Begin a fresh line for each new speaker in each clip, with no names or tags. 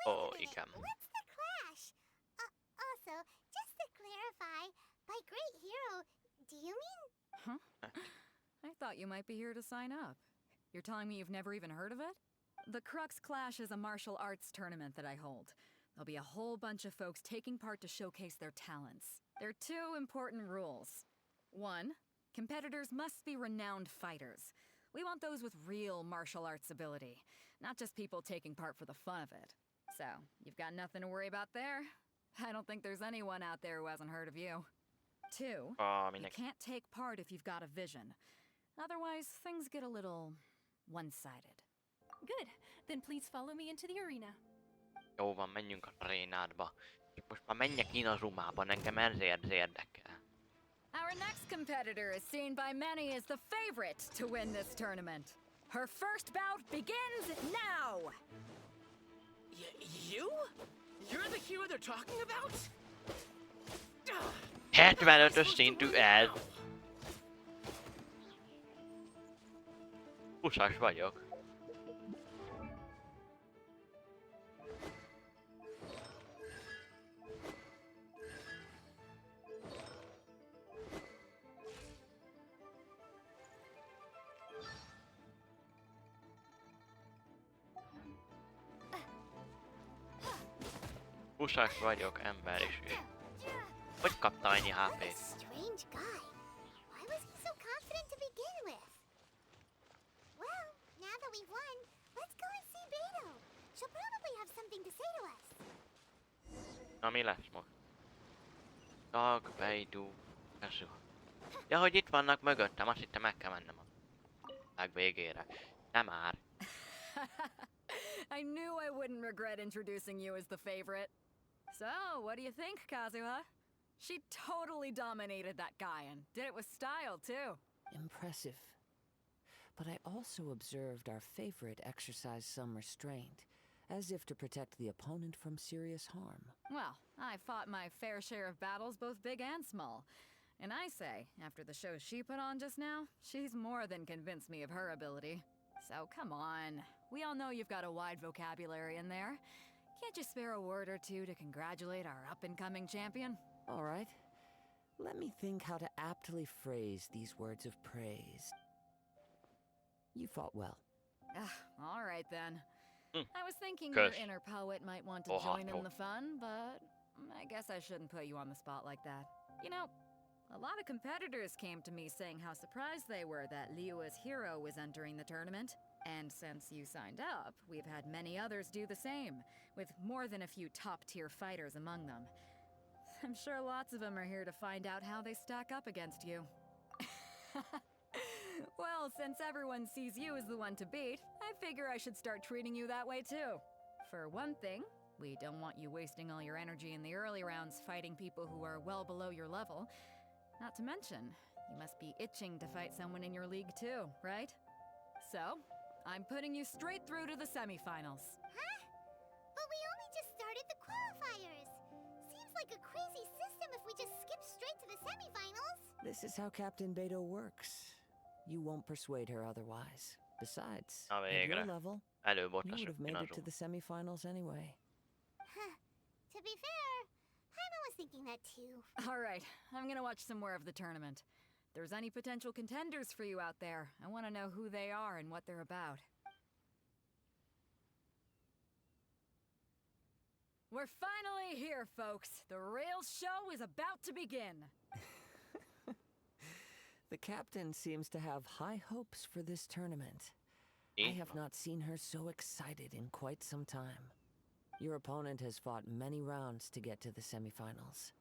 Ó, igen.
What's the clash? Also, just to clarify, by great hero, do you mean?
Huh? I thought you might be here to sign up. You're telling me you've never even heard of it? The Crux Clash is a martial arts tournament that I hold. There'll be a whole bunch of folks taking part to showcase their talents. There are two important rules. One, competitors must be renowned fighters. We want those with real martial arts ability, not just people taking part for the fun of it. So, you've got nothing to worry about there. I don't think there's anyone out there who hasn't heard of you. Two, you
Mindenki.
can't take part if you've got a vision. Otherwise, things get a little one-sided.
Good. Then please follow me into the arena.
Jó van, menjünk a arénádba. Csak most már menjek Inazumába, engem ez érdekel.
Our next competitor is seen by many as the favorite to win this tournament. Her first bout begins now!
You? You're the hero they're talking about?
75-ös szintű ez. Puszas vagyok. Puszas vagyok, ember is ő. Hogy kapta ennyi
What a
HP-t?
strange guy. Why was he so confident to begin with? Well, now that we've won, let's go and see Beidou. She'll probably have something to say to us.
Na mi lesz most? Csak, Beidou, Genshin. Ja, hogy itt vannak mögöttem, azt hittem meg kell mennem a világ végére. Nem már.
I knew I wouldn't regret introducing you as the favorite. So, what do you think, Kazuha? She totally dominated that guy and did it with style, too.
Impressive. But I also observed our favorite exercise some restraint, as if to protect the opponent from serious harm.
Well, I fought my fair share of battles, both big and small. And I say, after the show she put on just now, she's more than convinced me of her ability. So come on. We all know you've got a wide vocabulary in there. Can't you spare a word or two to congratulate our up-and-coming champion?
All right. Let me think how to aptly phrase these words of praise. You fought well.
All right then. I was thinking
Gosh.
your inner poet might want to
Oh,
join
hot
in the fun, but I guess I shouldn't put you on the spot like that. You know, a lot of competitors came to me saying how surprised they were that Liyue's hero was entering the tournament. And since you signed up, we've had many others do the same, with more than a few top-tier fighters among them. I'm sure lots of them are here to find out how they stack up against you. Well, since everyone sees you as the one to beat, I figure I should start treating you that way too. For one thing, we don't want you wasting all your energy in the early rounds fighting people who are well below your level. Not to mention, you must be itching to fight someone in your league too, right? So, I'm putting you straight through to the semifinals.
Huh? But we only just started the qualifiers. Seems like a crazy system if we just skip straight to the semifinals.
This is how Captain Beidou works. You won't persuade her otherwise. Besides,
Na
at your
végre.
level,
Előbb
you would have made it to
Inazuma.
the semifinals anyway.
Huh. To be fair, Paimon was thinking that too.
All right, I'm gonna watch some more of the tournament. If there's any potential contenders for you out there, I want to know who they are and what they're about. We're finally here, folks. The real show is about to begin.
The captain seems to have high hopes for this tournament. I
Így
have
van.
not seen her so excited in quite some time. Your opponent has fought many rounds to get to the semifinals.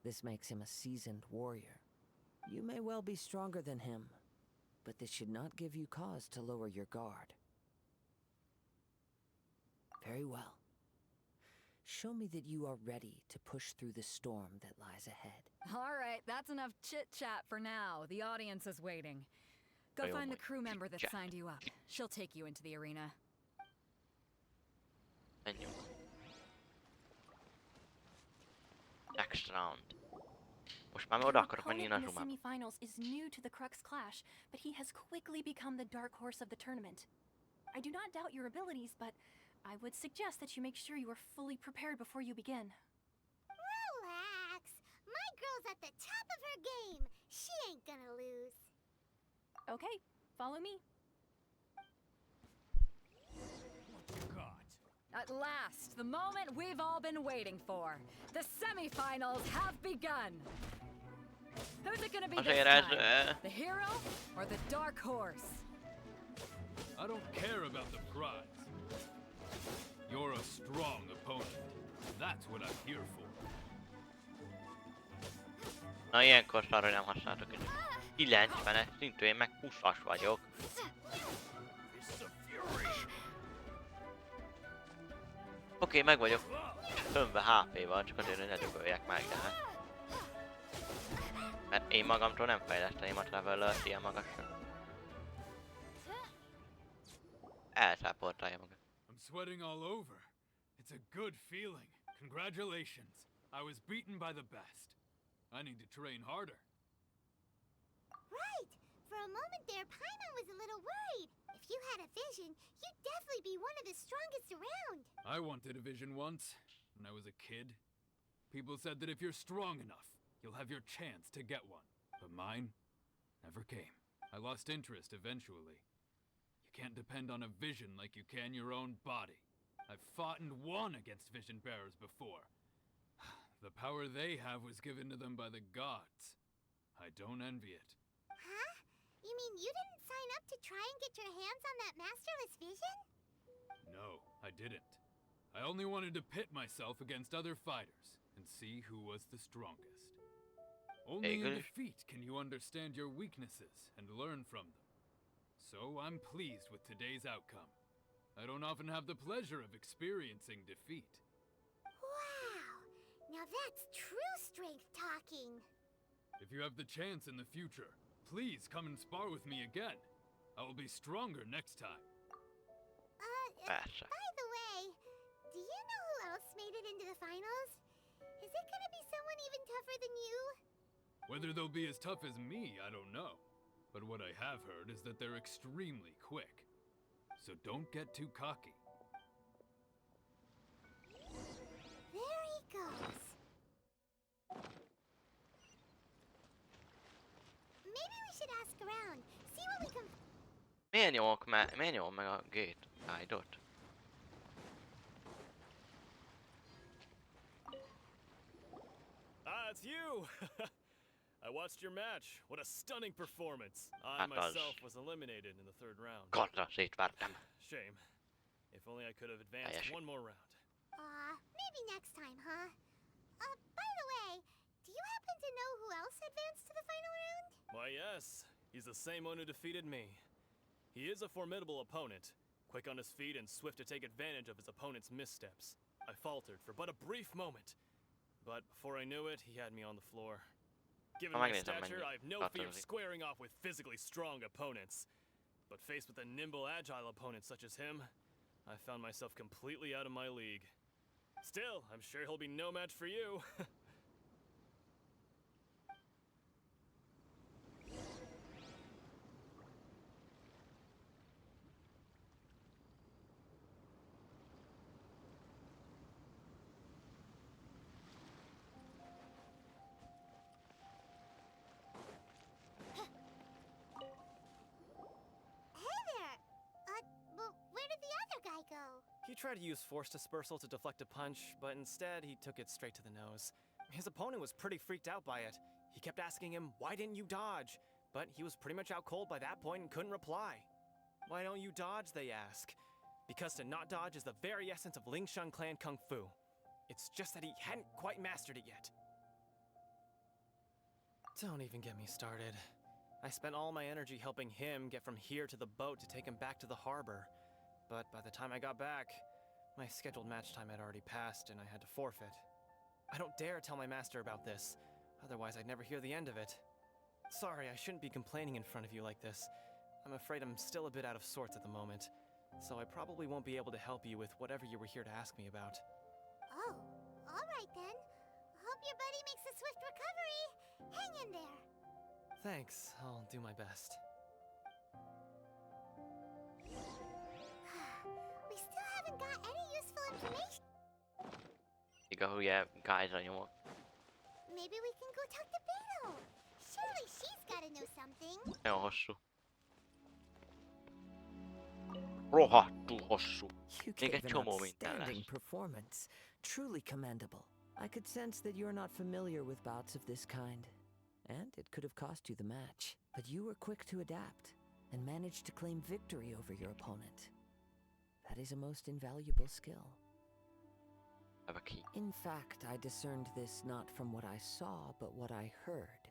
This makes him a seasoned warrior. You may well be stronger than him, but this should not give you cause to lower your guard. Very well. Show me that you are ready to push through the storm that lies ahead.
All right, that's enough chit-chat for now. The audience is waiting. Go
Ay, oh
find the
my
crew member that
chit-chat.
signed you up. She'll take you into the arena.
Menjünk. Next round. Most már oda
Our
akarok menni
opponent in the
Inazumába.
semifinals is new to the Crux Clash, but he has quickly become the dark horse of the tournament. I do not doubt your abilities, but I would suggest that you make sure you are fully prepared before you begin.
Relax. My girl's at the top of her game. She ain't gonna lose.
Okay, follow me.
At last, the moment we've all been waiting for. The semifinals have begun. Who's it gonna be this
Azért ez...
time? The hero or the dark horse?
I don't care about the prize. You're a strong opponent. That's what I'm here for.
Na ilyenkor szarra nem használtok is. 90-es szintű, én meg 20-as vagyok. Oké, meg vagyok. Tömve HP-val, csak azért, hogy ne dögöljek meg, de hát. Mert én magamtól nem fejleszteném a traveller ilyen magasra. Elszápoltálja magam.
I'm sweating all over. It's a good feeling. Congratulations. I was beaten by the best. I need to train harder.
Right. For a moment there, Paimon was a little worried. If you had a vision, you'd definitely be one of the strongest around.
I wanted a vision once, when I was a kid. People said that if you're strong enough, you'll have your chance to get one. But mine never came. I lost interest eventually. You can't depend on a vision like you can your own body. I've fought and won against vision bearers before. The power they have was given to them by the gods. I don't envy it.
Huh? You mean you didn't sign up to try and get your hands on that masterless vision?
No, I didn't. I only wanted to pit myself against other fighters and see who was the strongest. Only in defeat can you understand your weaknesses and learn from them. So I'm pleased with today's outcome. I don't often have the pleasure of experiencing defeat.
Wow! Now that's true strength talking.
If you have the chance in the future, please come and spar with me again. I will be stronger next time.
Persze.
By the way, do you know who else made it into the finals? Is it gonna be someone even tougher than you?
Whether they'll be as tough as me, I don't know. But what I have heard is that they're extremely quick. So don't get too cocky.
There he goes. Maybe we should ask around, see what we can...
Miért nyomom meg a gate guide-ot?
Ah, it's you! I watched your match. What a stunning performance. I
Hát az.
myself was eliminated in the third round.
Godra szétvertem.
Shame. If only I could have advanced
Helyeség.
one more round.
Maybe next time, huh? By the way, do you happen to know who else advanced to the final round?
Why, yes. He's the same one who defeated me. He is a formidable opponent, quick on his feet and swift to take advantage of his opponent's missteps. I faltered for but a brief moment, but before I knew it, he had me on the floor. Given my stature, I have no fear of squaring off with physically strong opponents. But faced with a nimble, agile opponent such as him, I found myself completely out of my league. Still, I'm sure he'll be no match for you. He tried to use force dispersal to deflect a punch, but instead he took it straight to the nose. His opponent was pretty freaked out by it. He kept asking him, "Why didn't you dodge?" But he was pretty much out cold by that point and couldn't reply. "Why don't you dodge?" they ask. Because to not dodge is the very essence of Lingshan clan kung fu. It's just that he hadn't quite mastered it yet. Don't even get me started. I spent all my energy helping him get from here to the boat to take him back to the harbor. But by the time I got back, my scheduled match time had already passed and I had to forfeit. I don't dare tell my master about this, otherwise I'd never hear the end of it. Sorry, I shouldn't be complaining in front of you like this. I'm afraid I'm still a bit out of sorts at the moment, so I probably won't be able to help you with whatever you were here to ask me about.
Oh, alright then. Hope your buddy makes a swift recovery. Hang in there.
Thanks, I'll do my best.
We still haven't got any information.
Igen, ugye gázra nyomok.
Maybe we can go talk to Beidou. Surely she's gotta know something.
Nagyon hosszú. Rohadtul hosszú.
You
Még egy
gave an
csomó minden
outstanding
lesz.
performance. Truly commendable. I could sense that you're not familiar with bouts of this kind. And it could have cost you the match. But you were quick to adapt and managed to claim victory over your opponent. That is a most invaluable skill.
Have a key.
In fact, I discerned this not from what I saw, but what I heard.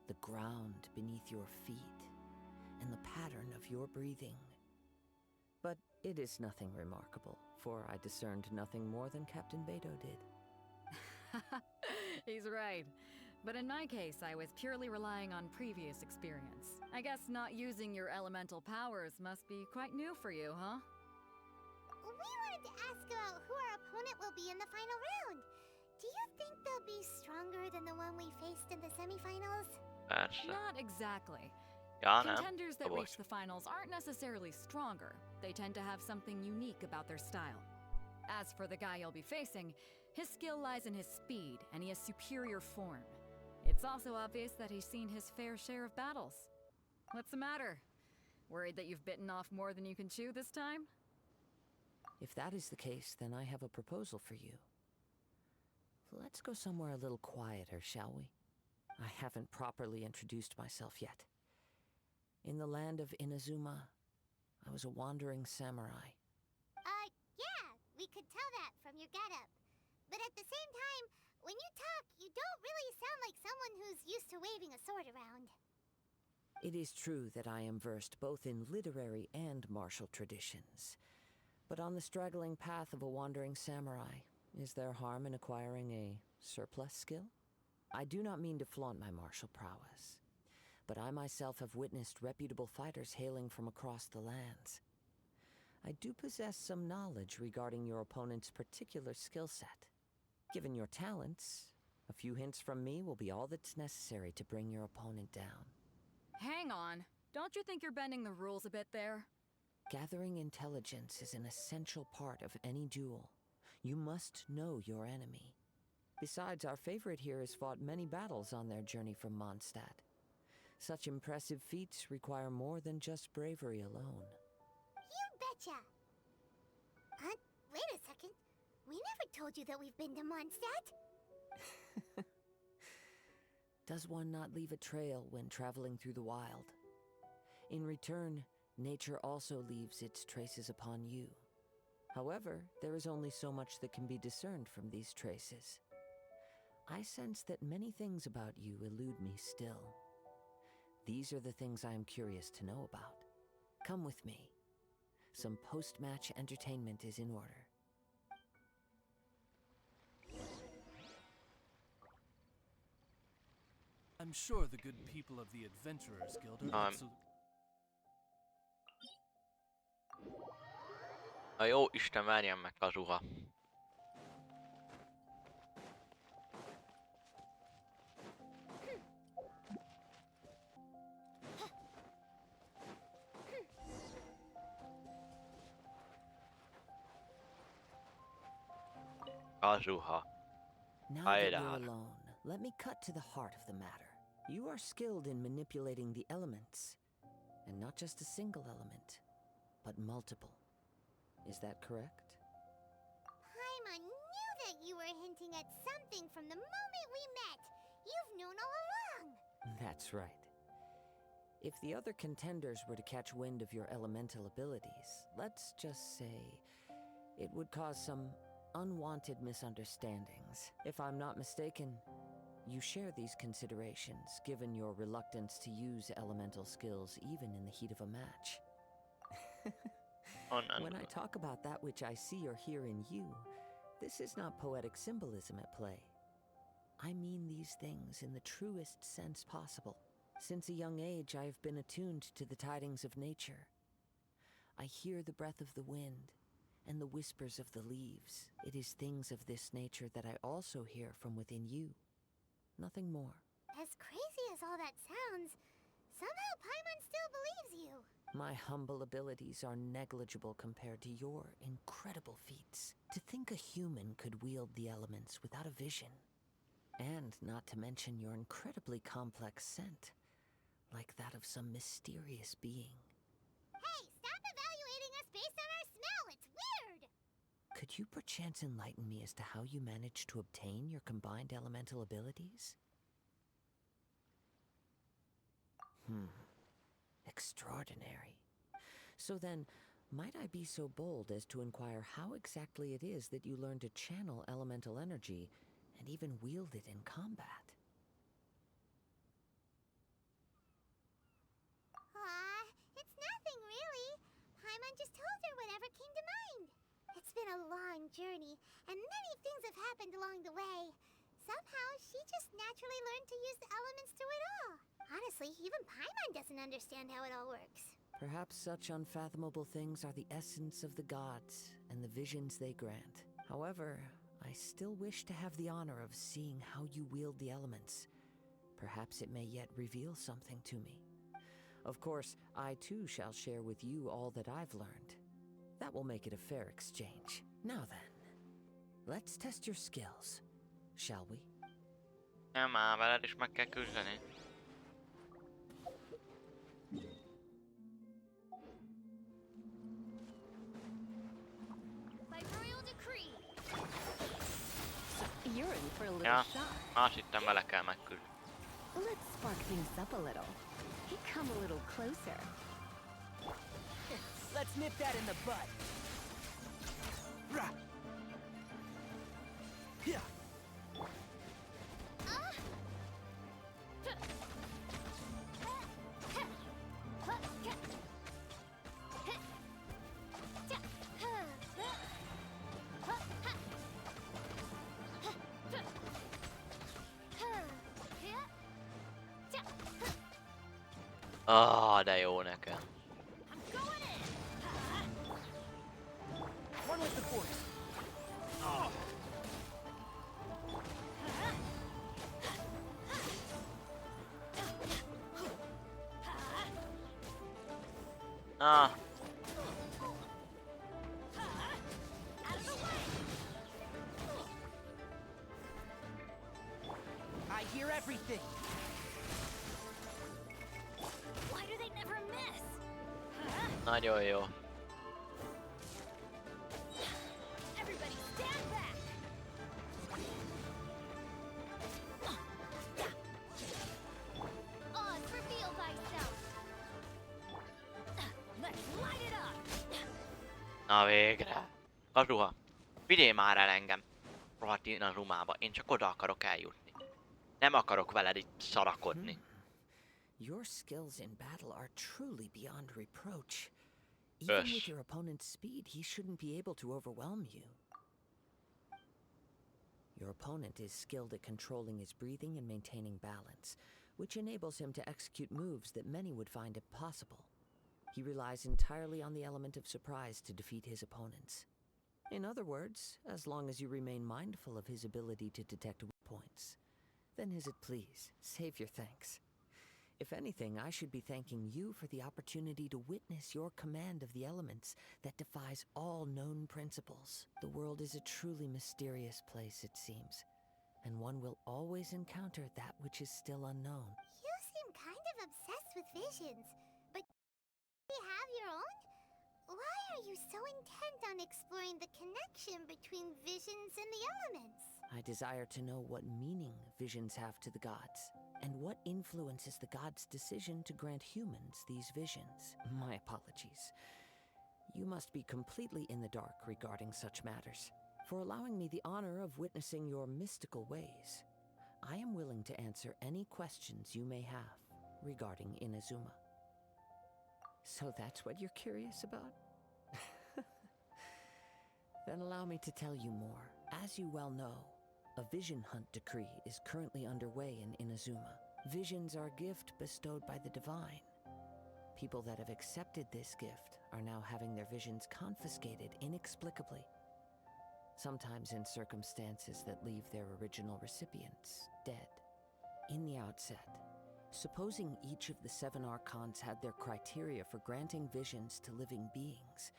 The ground beneath your feet and the pattern of your breathing. But it is nothing remarkable, for I discerned nothing more than Captain Beidou did.
He's right. But in my case, I was purely relying on previous experience. I guess not using your elemental powers must be quite new for you, huh?
We wanted to ask about who our opponent will be in the final round. Do you think they'll be stronger than the one we faced in the semifinals?
Persze.
Not exactly.
Ja, nem.
Contenders that
Abos.
reach the finals aren't necessarily stronger. They tend to have something unique about their style. As for the guy you'll be facing, his skill lies in his speed, and he has superior form. It's also obvious that he's seen his fair share of battles. What's the matter? Worried that you've bitten off more than you can chew this time?
If that is the case, then I have a proposal for you. Let's go somewhere a little quieter, shall we? I haven't properly introduced myself yet. In the land of Inazuma, I was a wandering samurai.
Yeah, we could tell that from your getup. But at the same time, when you talk, you don't really sound like someone who's used to waving a sword around.
It is true that I am versed both in literary and martial traditions. But on the straggling path of a wandering samurai, is there harm in acquiring a surplus skill? I do not mean to flaunt my martial prowess, but I myself have witnessed reputable fighters hailing from across the lands. I do possess some knowledge regarding your opponent's particular skill set. Given your talents, a few hints from me will be all that's necessary to bring your opponent down.
Hang on. Don't you think you're bending the rules a bit there?
Gathering intelligence is an essential part of any duel. You must know your enemy. Besides, our favorite here has fought many battles on their journey from Mondstadt. Such impressive feats require more than just bravery alone.
You betcha! Wait a second. We never told you that we've been to Mondstadt.
Does one not leave a trail when traveling through the wild? In return, nature also leaves its traces upon you. However, there is only so much that can be discerned from these traces. I sense that many things about you elude me still. These are the things I am curious to know about. Come with me. Some post-match entertainment is in order.
I'm sure the good people of the Adventurers Guild are absolutely...
A jó Isten verjen meg a ruha. A ruha.
Now that you're
Hajdár.
alone, let me cut to the heart of the matter. You are skilled in manipulating the elements. And not just a single element, but multiple. Is that correct?
Paimon knew that you were hinting at something from the moment we met. You've known all along.
That's right. If the other contenders were to catch wind of your elemental abilities, let's just say it would cause some unwanted misunderstandings. If I'm not mistaken, you share these considerations, given your reluctance to use elemental skills even in the heat of a match. When I talk about that which I see or hear in you, this is not poetic symbolism at play. I mean these things in the truest sense possible. Since a young age, I have been attuned to the tidings of nature. I hear the breath of the wind and the whispers of the leaves. It is things of this nature that I also hear from within you. Nothing more.
As crazy as all that sounds, somehow Paimon still believes you.
My humble abilities are negligible compared to your incredible feats. To think a human could wield the elements without a vision. And not to mention your incredibly complex scent, like that of some mysterious being.
Hey, stop evaluating us based on our smell! It's weird!
Could you perchance enlighten me as to how you managed to obtain your combined elemental abilities? Extraordinary. So then, might I be so bold as to inquire how exactly it is that you learn to channel elemental energy and even wield it in combat?
Aw, it's nothing really. Paimon just told her whatever came to mind. It's been a long journey, and many things have happened along the way. Somehow, she just naturally learned to use the elements through it all. Honestly, even Paimon doesn't understand how it all works.
Perhaps such unfathomable things are the essence of the gods and the visions they grant. However, I still wish to have the honor of seeing how you wield the elements. Perhaps it may yet reveal something to me. Of course, I too shall share with you all that I've learned. That will make it a fair exchange. Now then, let's test your skills, shall we?
Nem már, veled is meg kell küzdeni.
By royal decree.
You're in for a little
Ja,
shock.
azt hittem vele kell megküzdeni.
Let's spark things up a little. Hey, come a little closer.
Let's nip that in the bud. Rah. Yeah.
De jó nekem.
Run with the force. Oh. I hear everything.
Why do they never miss?
Nagyon jó.
Everybody stand back! Oz, reveal thyself! Let's light it up!
Na végre. Kazuha, vigyél már el engem. Rohadt Inazumába, én csak oda akarok eljutni. Nem akarok veled itt szarakodni.
Your skills in battle are truly beyond reproach. Even with your opponent's speed, he shouldn't be able to overwhelm you. Your opponent is skilled at controlling his breathing and maintaining balance, which enables him to execute moves that many would find impossible. He relies entirely on the element of surprise to defeat his opponents. In other words, as long as you remain mindful of his ability to detect weak points, then is it please, save your thanks. If anything, I should be thanking you for the opportunity to witness your command of the elements that defies all known principles. The world is a truly mysterious place, it seems, and one will always encounter that which is still unknown.
You seem kind of obsessed with visions, but do you have your own? Why are you so intent on exploring the connection between visions and the elements?
I desire to know what meaning visions have to the gods, and what influences the gods' decision to grant humans these visions. My apologies. You must be completely in the dark regarding such matters. For allowing me the honor of witnessing your mystical ways, I am willing to answer any questions you may have regarding Inazuma. So that's what you're curious about? Then allow me to tell you more. As you well know, a vision hunt decree is currently underway in Inazuma. Visions are a gift bestowed by the divine. People that have accepted this gift are now having their visions confiscated inexplicably. Sometimes in circumstances that leave their original recipients dead. In the outset, Supposing each of the 7 archons had their criteria for granting visions to living beings,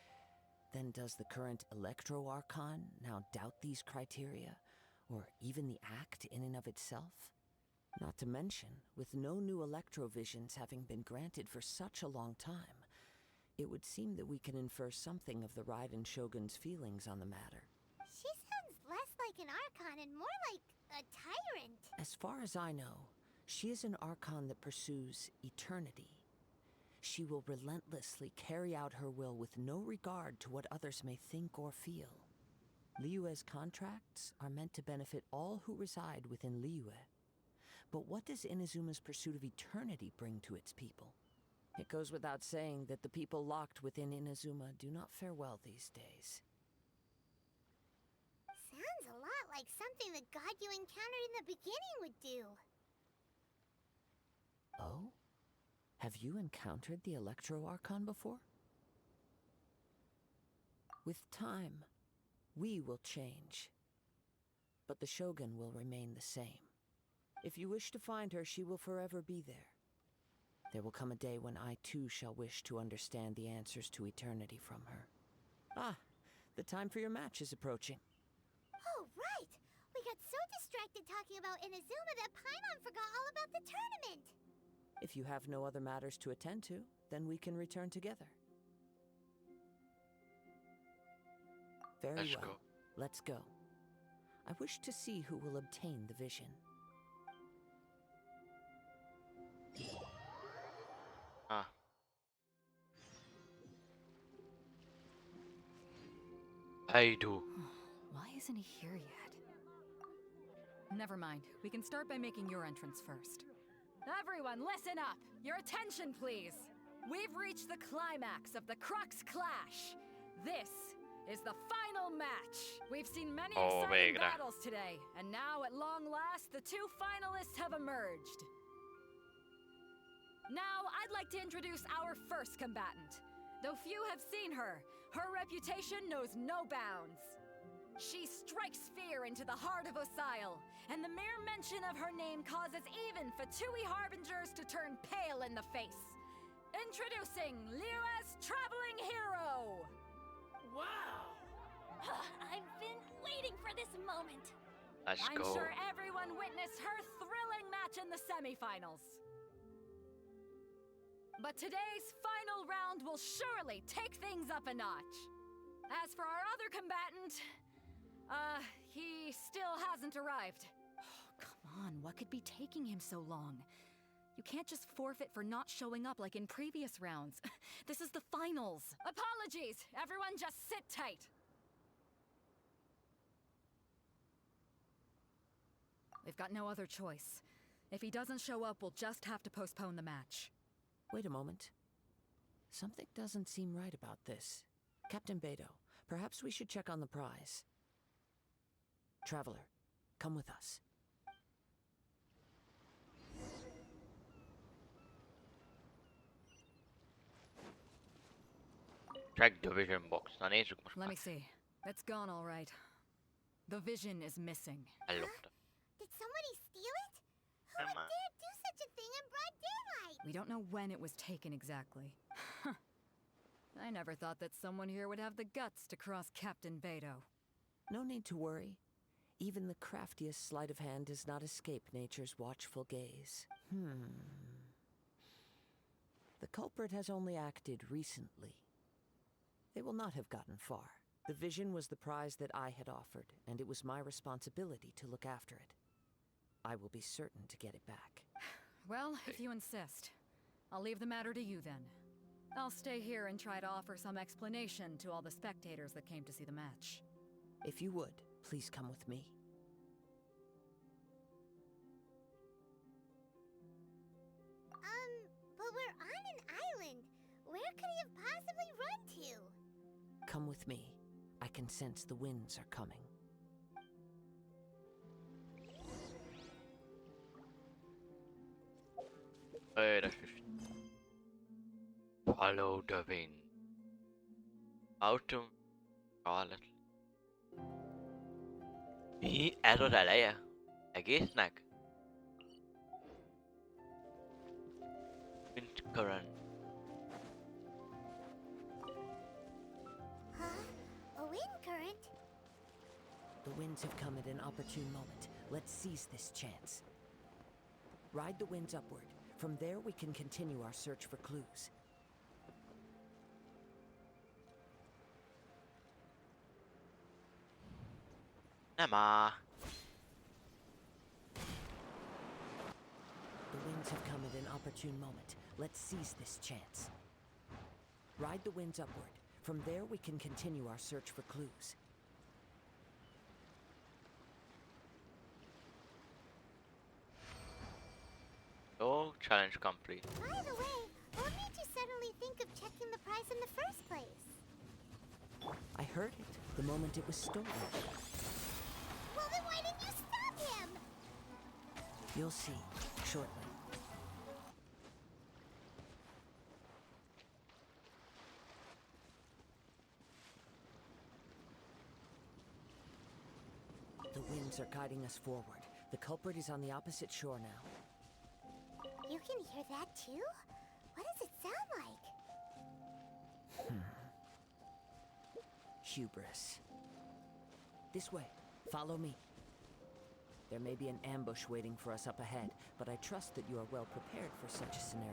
then does the current Electro-Archon now doubt these criteria, or even the act in and of itself? Not to mention, with no new Electro-visions having been granted for such a long time, it would seem that we can infer something of the Raiden Shogun's feelings on the matter.
She sounds less like an Archon and more like a tyrant.
As far as I know, she is an Archon that pursues eternity. She will relentlessly carry out her will with no regard to what others may think or feel. Liyue's contracts are meant to benefit all who reside within Liyue. But what does Inazuma's pursuit of eternity bring to its people? It goes without saying that the people locked within Inazuma do not fare well these days.
Sounds a lot like something the god you encountered in the beginning would do.
Oh? Have you encountered the Electro-Archon before? With time, we will change. But the Shogun will remain the same. If you wish to find her, she will forever be there. There will come a day when I too shall wish to understand the answers to eternity from her. Ah, the time for your match is approaching.
Oh, right! We got so distracted talking about Inazuma that Paimon forgot all about the tournament!
If you have no other matters to attend to, then we can return together. Very
Let's
well.
go.
Let's go. I wish to see who will obtain the vision.
Ah. Beidou.
Why isn't he here yet? Never mind. We can start by making your entrance first. Everyone, listen up! Your attention, please! We've reached the climax of the Crux clash! This is the final match! We've seen many exciting
Vegra.
battles today, and now at long last, the 2 finalists have emerged. Now, I'd like to introduce our first combatant. Though few have seen her, her reputation knows no bounds. She strikes fear into the heart of Osile, and the mere mention of her name causes even Fatui Harbingers to turn pale in the face. Introducing Liyue's traveling hero!
Wow! I've been waiting for this moment.
Let's
I'm
go.
sure everyone witnessed her thrilling match in the semifinals. But today's final round will surely take things up a notch. As for our other combatant, he still hasn't arrived. Oh, come on, what could be taking him so long? You can't just forfeit for not showing up like in previous rounds. This is the finals. Apologies! Everyone just sit tight. We've got no other choice. If he doesn't show up, we'll just have to postpone the match.
Wait a moment. Something doesn't seem right about this. Captain Beidou, perhaps we should check on the prize. Traveler, come with us.
Check the vision box. Na nézzük most
Let
már.
me see. It's gone all right. The vision is missing.
Ellopta.
Did somebody steal it? Who would
Emma.
dare do such a thing in broad daylight?
We don't know when it was taken exactly. I never thought that someone here would have the guts to cross Captain Beidou.
No need to worry. Even the craftiest sleight of hand does not escape nature's watchful gaze. The culprit has only acted recently. They will not have gotten far. The vision was the prize that I had offered, and it was my responsibility to look after it. I will be certain to get it back.
Well, if you insist. I'll leave the matter to you then. I'll stay here and try to offer some explanation to all the spectators that came to see the match.
If you would, please come with me.
But we're on an island. Where could he have possibly run to?
Come with me. I can sense the winds are coming.
Das ist... Follow the wind. Autumn. Scarlet. Mi? Ez az eleje? Egésznek? current.
Huh? A wind current?
The winds have come at an opportune moment. Let's seize this chance. Ride the winds upward. From there, we can continue our search for clues.
Nem áll.
The winds have come at an opportune moment. Let's seize this chance. Ride the winds upward. From there, we can continue our search for clues.
Jó, challenge complete.
By the way, what made you suddenly think of checking the prize in the first place?
I heard it the moment it was stolen.
Well, then why didn't you stop him?
You'll see shortly. The winds are guiding us forward. The culprit is on the opposite shore now.
You can hear that too? What does it sound like?
Hubris. This way. Follow me. There may be an ambush waiting for us up ahead, but I trust that you are well prepared for such a scenario.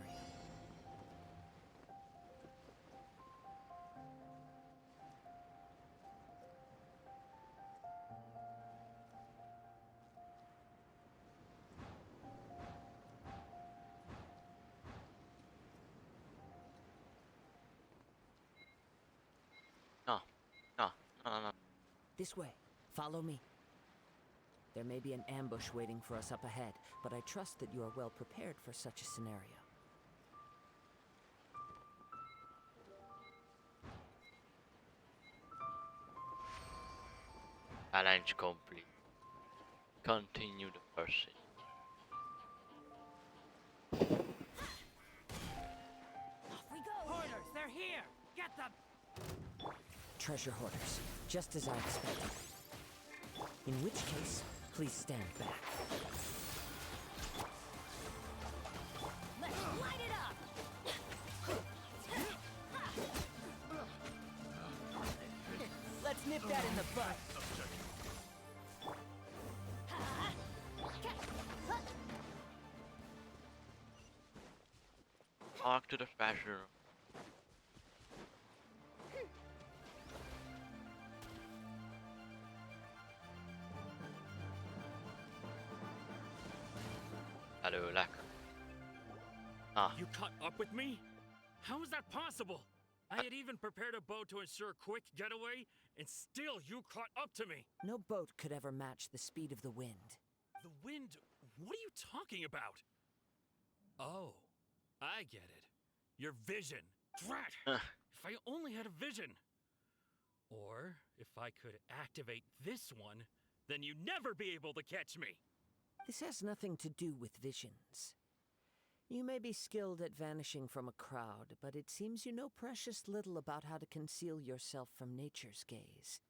No.
This way. Follow me. There may be an ambush waiting for us up ahead, but I trust that you are well prepared for such a scenario.
Challenge complete. Continue the pursuit.
Off we go! Hoarders, they're here! Get them!
Treasure hoarders, just as I expected. In which case, please stand back.
Let's light it up!
Let's nip that in the bud.
Talk to the treasure. Előlek. Ah,
You caught up with me? How is that possible? I had even prepared a boat to ensure a quick getaway, and still you caught up to me.
No boat could ever match the speed of the wind.
The wind? What are you talking about? Oh, I get it. Your vision. Drat! If I only had a vision. Or if I could activate this one, then you'd never be able to catch me.
This has nothing to do with visions. You may be skilled at vanishing from a crowd, but it seems you know precious little about how to conceal yourself from nature's gaze.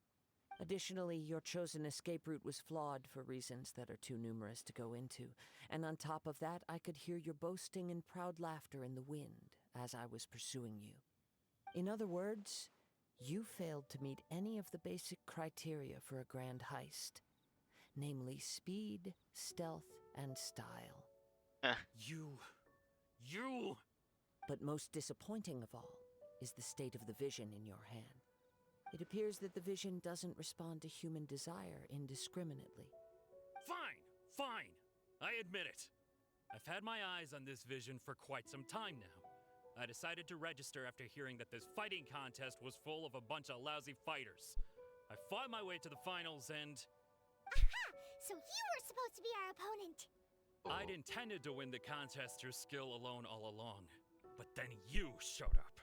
Additionally, your chosen escape route was flawed for reasons that are too numerous to go into, and on top of that, I could hear your boasting and proud laughter in the wind as I was pursuing you. In other words, you failed to meet any of the basic criteria for a grand heist. Namely speed, stealth, and style.
You...
But most disappointing of all is the state of the vision in your hand. It appears that the vision doesn't respond to human desire indiscriminately.
Fine. I admit it. I've had my eyes on this vision for quite some time now. I decided to register after hearing that this fighting contest was full of a bunch of lousy fighters. I fought my way to the finals and...
Aha! So you were supposed to be our opponent!
I'd intended to win the contest through skill alone all along. But then you showed up.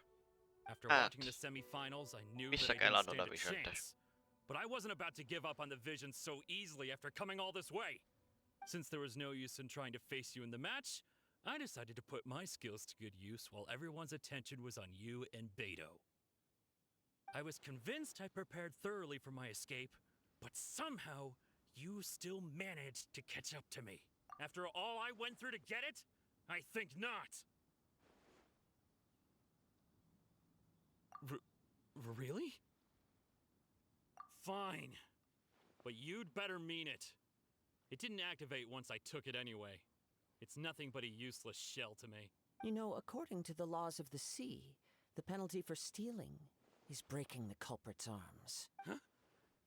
After watching the semifinals, I knew that I didn't stand a chance. But I wasn't about to give up on the vision so easily after coming all this way. Since there was no use in trying to face you in the match, I decided to put my skills to good use while everyone's attention was on you and Beidou. I was convinced I prepared thoroughly for my escape, but somehow you still managed to catch up to me. After all I went through to get it? I think not. Really? Fine. But you'd better mean it. It didn't activate once I took it anyway. It's nothing but a useless shell to me.
You know, according to the laws of the sea, the penalty for stealing is breaking the culprit's arms.
Huh?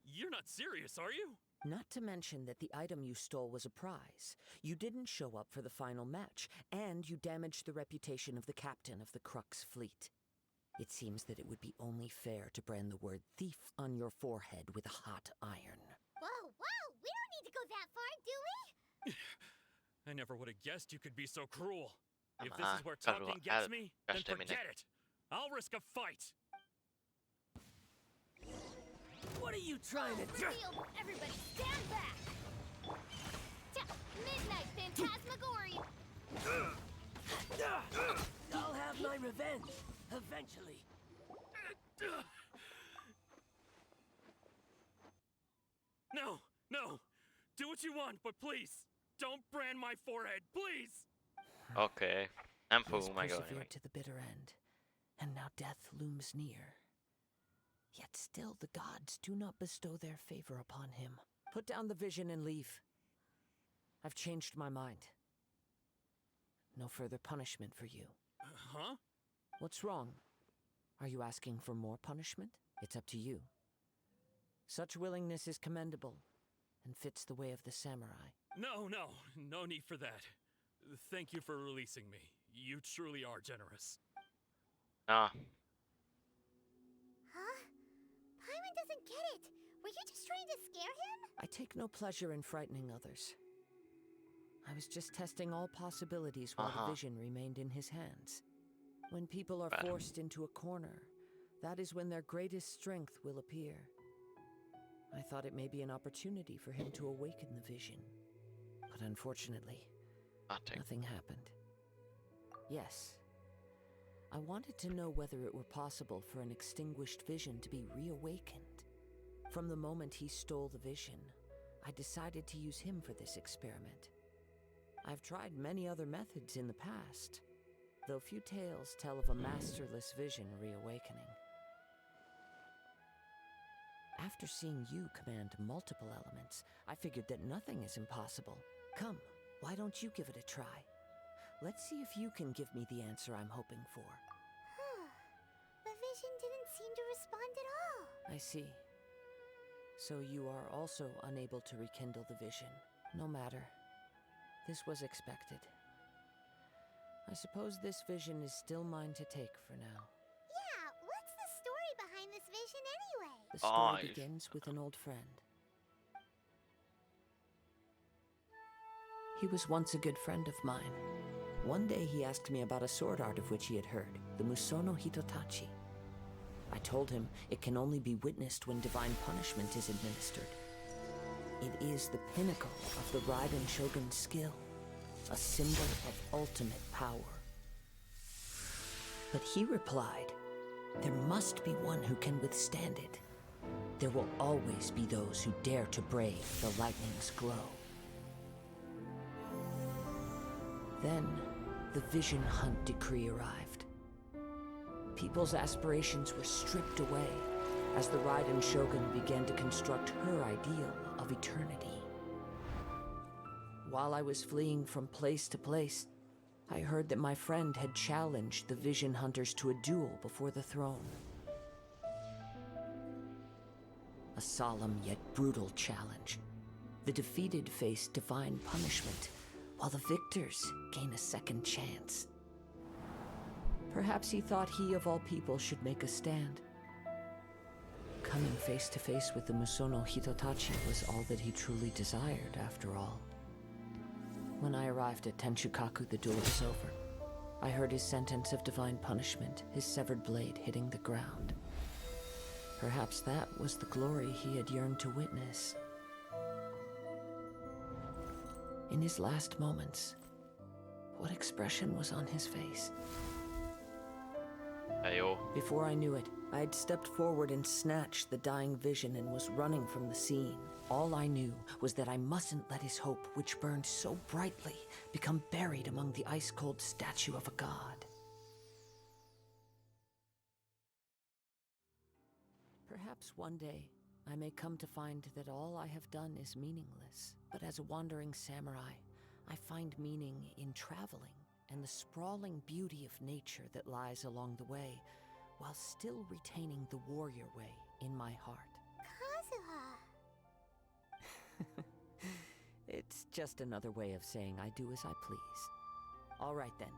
You're not serious, are you?
Not to mention that the item you stole was a prize. You didn't show up for the final match, and you damaged the reputation of the captain of the Crux fleet. It seems that it would be only fair to brand the word thief on your forehead with a hot iron.
Whoa, whoa! We don't need to go that far, do we?
I never would have guessed you could be so cruel. If
Ama
this is where talking gets me, then forget it. I'll risk a fight.
What are you trying to do?
Reveal, everybody stand back! Midnight Phantasmagoria!
I'll have my revenge, eventually.
No, no. Do what you want, but please, don't brand my forehead, please!
Okay. Nem
He has
fogunk megölni
persevered
meg.
to the bitter end, and now death looms near. Yet still the gods do not bestow their favor upon him. Put down the vision and leave. I've changed my mind. No further punishment for you.
Huh?
What's wrong? Are you asking for more punishment? It's up to you. Such willingness is commendable, and fits the way of the samurai.
No need for that. Thank you for releasing me. You truly are generous.
Ah,
Huh? Paimon doesn't get it. Were you just trying to scare him?
I take no pleasure in frightening others. I was just testing all possibilities while the vision remained in his hands. When people are forced into a corner, that is when their greatest strength will appear. I thought it may be an opportunity for him to awaken the vision. But unfortunately, nothing happened. Yes. I wanted to know whether it were possible for an extinguished vision to be reawakened. From the moment he stole the vision, I decided to use him for this experiment. I've tried many other methods in the past, though few tales tell of a masterless vision reawakening. After seeing you command multiple elements, I figured that nothing is impossible. Come, why don't you give it a try? Let's see if you can give me the answer I'm hoping for.
The vision didn't seem to respond at all.
I see. So you are also unable to rekindle the vision. No matter. This was expected. I suppose this vision is still mine to take for now.
Yeah, what's the story behind this vision anyway?
The story begins with an old friend. He was once a good friend of mine. One day he asked me about a sword art of which he had heard, the Musono Hitotachi. I told him it can only be witnessed when divine punishment is administered. It is the pinnacle of the Raiden Shogun's skill, a symbol of ultimate power. But he replied, there must be one who can withstand it. There will always be those who dare to brave the lightning's glow. Then, the Vision Hunt decree arrived. People's aspirations were stripped away as the Raiden Shogun began to construct her ideal of eternity. While I was fleeing from place to place, I heard that my friend had challenged the Vision Hunters to a duel before the throne. A solemn yet brutal challenge. The defeated face divine punishment, while the victors gain a second chance. Perhaps he thought he of all people should make a stand. Coming face to face with the Musono Hitotachi was all that he truly desired, after all. When I arrived at Tenshukaku, the duel was over. I heard his sentence of divine punishment, his severed blade hitting the ground. Perhaps that was the glory he had yearned to witness. In his last moments, what expression was on his face?
Ayo.
Before I knew it, I had stepped forward and snatched the dying vision and was running from the scene. All I knew was that I mustn't let his hope, which burned so brightly, become buried among the ice-cold statue of a god. Perhaps one day I may come to find that all I have done is meaningless. But as a wandering samurai, I find meaning in traveling and the sprawling beauty of nature that lies along the way, while still retaining the warrior way in my heart.
Kazuha.
It's just another way of saying I do as I please. All right then,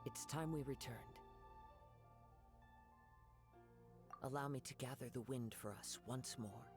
it's time we returned. Allow me to gather the wind for us once more.